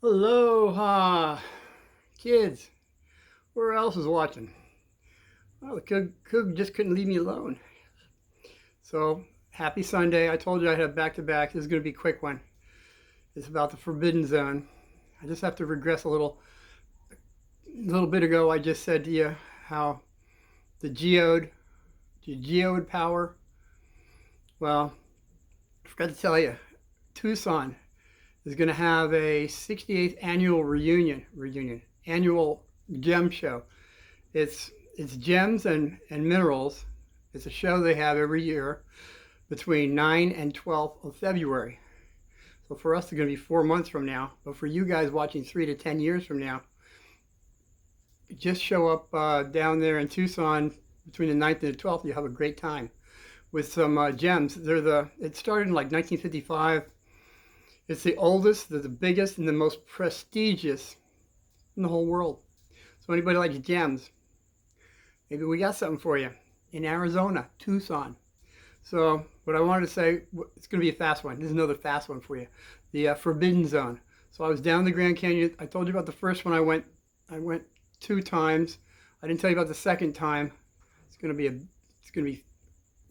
Aloha, kids. Where else is watching? Well, the Coug just couldn't leave me alone. So, happy Sunday. I told you I had back to back. This is going to be a quick one. It's about the Forbidden Zone. I just have to regress a little. A little bit ago, I just said to you how the geode power. Well, I forgot to tell you, Tucson is going to have a 68th annual annual gem show. It's gems and minerals. It's a show they have every year between 9 and 12th of February. So for us, it's going to be 4 months from now. But for you guys watching 3 to 10 years from now, just show up down there in Tucson between the 9th and the 12th. You'll have a great time with some gems. It started in like 1955. It's the oldest, the biggest, and the most prestigious in the whole world. So anybody likes gems, maybe we got something for you in Arizona, Tucson. So what I wanted to say, it's going to be a fast one. This is another fast one for you. The Forbidden Zone. So I was down the Grand Canyon. I told you about the first one. I went 2 times. I didn't tell you about the second time. It's going to be,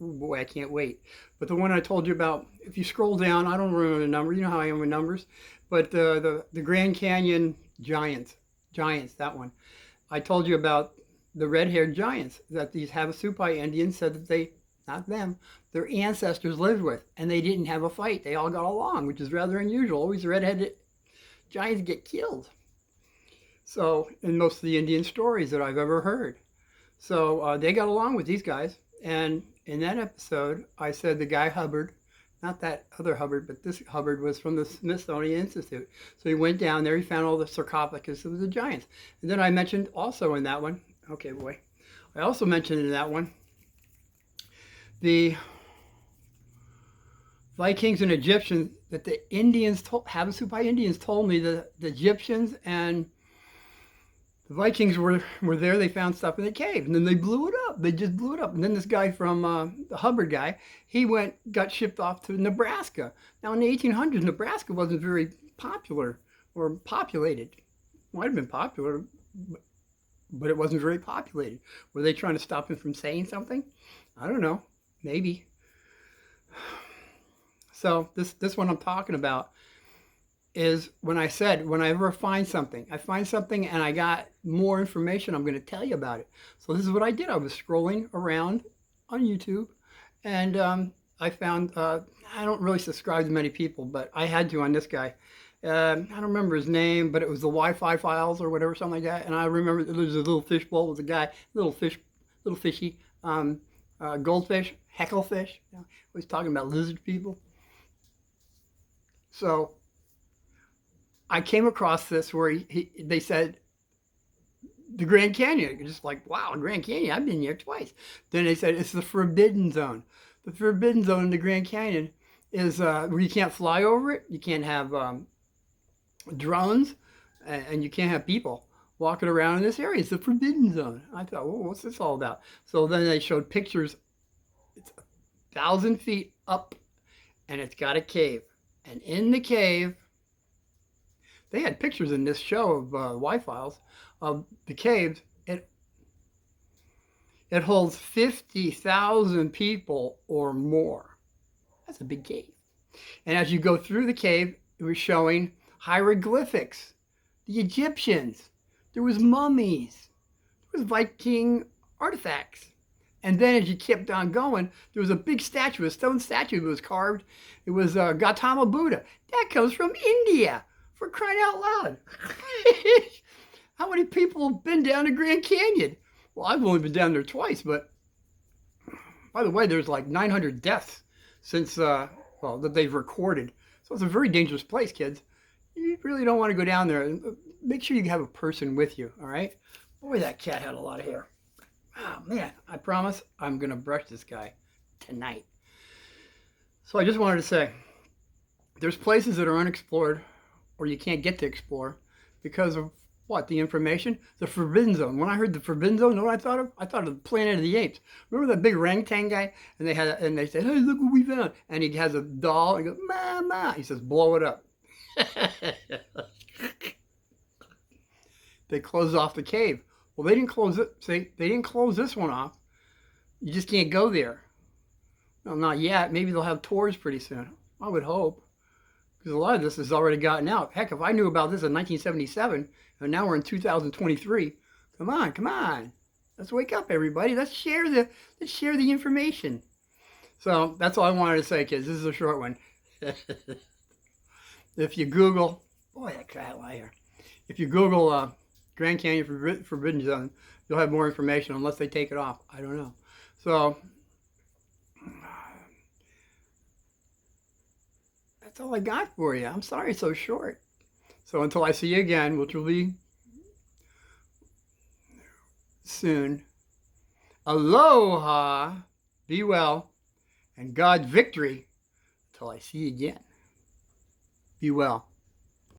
oh boy, I can't wait. But the one I told you about, if you scroll down, I don't remember the number. You know how I am with numbers. But the Grand Canyon giants, that one. I told you about the red-haired giants that these Havasupai Indians said that not them, their ancestors lived with, and they didn't have a fight. They all got along, which is rather unusual. Always red-headed giants get killed. So, in most of the Indian stories that I've ever heard. So, they got along with these guys, and in that episode, I said the guy Hubbard, not that other Hubbard, but this Hubbard was from the Smithsonian Institute. So he went down there, he found all the sarcophagus of the giants. And then I mentioned also in that one, okay boy, I also mentioned in that one, the Vikings and Egyptians, that the Havasupai Indians told me that the Egyptians and the Vikings were there. They found stuff in the cave, and then they blew it up. They just blew it up. And then this guy from the Hubbard guy, he got shipped off to Nebraska. Now in the 1800s, Nebraska wasn't very popular or populated. Might have been popular, but it wasn't very populated. Were they trying to stop him from saying something? I don't know. Maybe. So this one I'm talking about is when I said, whenever I find something and I got more information, I'm going to tell you about it. So this is what I did. I was scrolling around on YouTube, and I found, I don't really subscribe to many people, but I had to on this guy. I don't remember his name, but it was the Wi-Fi files or whatever, something like that. And I remember there was a little fishbowl with a guy, little fishy, goldfish, hecklefish. You know, he was talking about lizard people. So I came across this where they said the Grand Canyon. Just like, wow, Grand Canyon, I've been here twice. Then they said it's the Forbidden Zone. The Forbidden Zone in the Grand Canyon is where you can't fly over it. You can't have drones, and you can't have people walking around in this area. It's the Forbidden Zone. I thought, well, what's this all about? So then they showed pictures. It's 1,000 feet up, and it's got a cave. And in the cave, they had pictures in this show of Wi-Files of the caves. It holds 50,000 people or more. That's a big cave. And as you go through the cave, it was showing hieroglyphics, the Egyptians. There was mummies. There was Viking artifacts. And then as you kept on going, there was a big statue, a stone statue that was carved. It was Gautama Buddha. That comes from India. For crying out loud. How many people have been down the Grand Canyon? Well, I've only been down there twice, but by the way, there's like 900 deaths since, that they've recorded. So it's a very dangerous place, kids. You really don't want to go down there. Make sure you have a person with you, all right? Boy, that cat had a lot of hair. Oh, man, I promise I'm going to brush this guy tonight. So I just wanted to say, there's places that are unexplored or you can't get to explore because of what? The information? The Forbidden Zone. When I heard the Forbidden Zone, you know what I thought of? I thought of the Planet of the Apes. Remember that big orangutan guy? And they said, hey, look what we found. And he has a doll and he goes, Mama. He says, blow it up. They closed off the cave. Well, they didn't close it. See, they didn't close this one off. You just can't go there. Well, not yet. Maybe they'll have tours pretty soon. I would hope. Because a lot of this has already gotten out. Heck, if I knew about this in 1977, and now we're in 2023, come on, come on. Let's wake up, everybody. Let's share the information. So that's all I wanted to say, kids. This is a short one. If you Google, boy, that cat liar. If you Google Grand Canyon Forbidden Zone, you'll have more information unless they take it off. I don't know. So that's all I got for you. I'm sorry it's so short. So until I see you again, which will be soon, aloha, be well, and God's victory until I see you again. Be well.